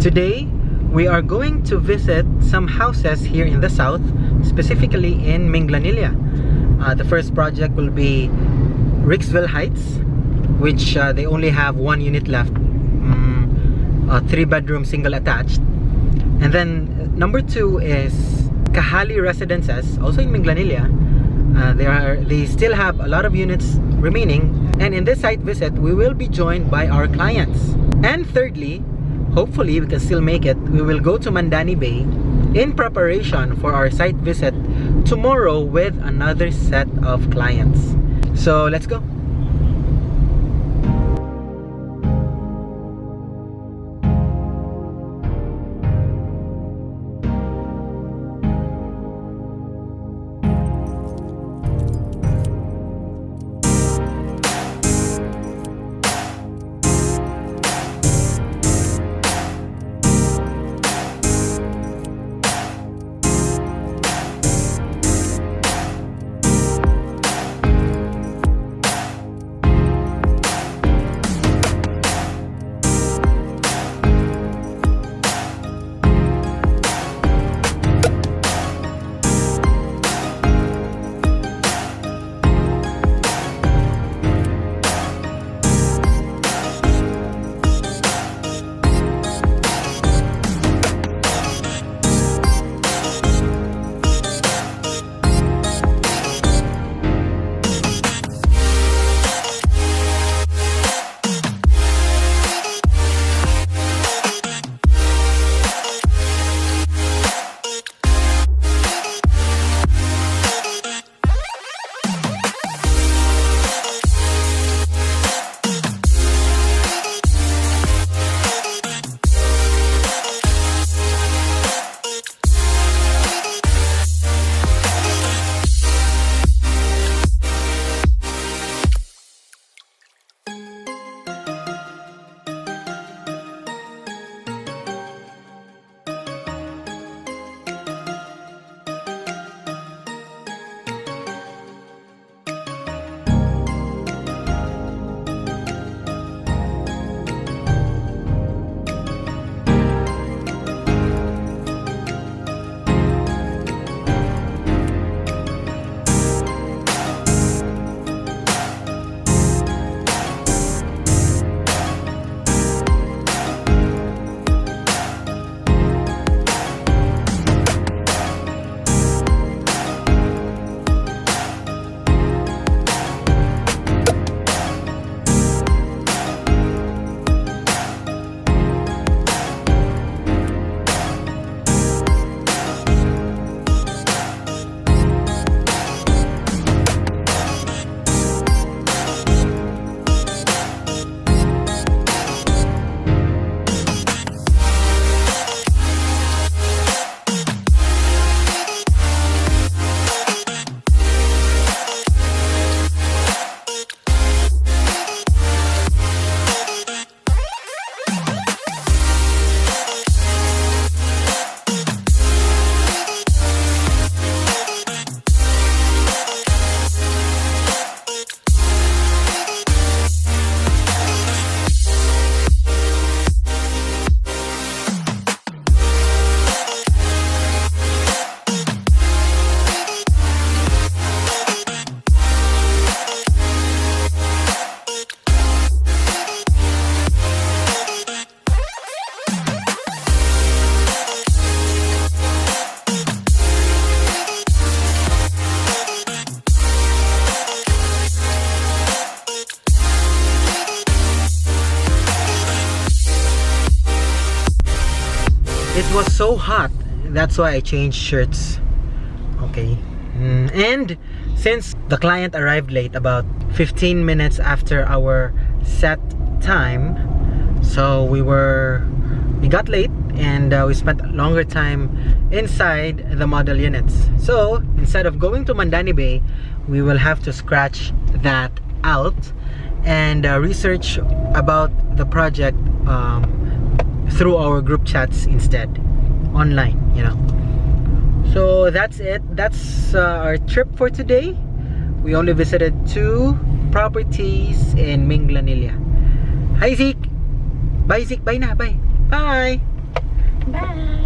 Today, we are going to visit some houses here in the south, specifically in Minglanilla. The first project will be Ricksville Heights, which they only have one unit left, a 3-bedroom single attached. And then number 2 is Kahale residences, also in Minglanilla. They still have a lot of units remaining, and in this site visit we will be joined by our clients. And thirdly, hopefully we can still make it, we will go to Mandani Bay in preparation for our site visit tomorrow with another set of clients. So let's go. It was so hot, that's why I changed shirts. Okay. And since the client arrived late, about 15 minutes after our set time, so we got late, and we spent longer time inside the model units. So instead of going to Mandani Bay, we will have to scratch that out and research about the project through our group chats instead, online, you know. So that's it. That's our trip for today. We only visited 2 properties in Minglanilla. Hi Zeke! Bye Zeke! Bye na! Bye! Bye! Bye.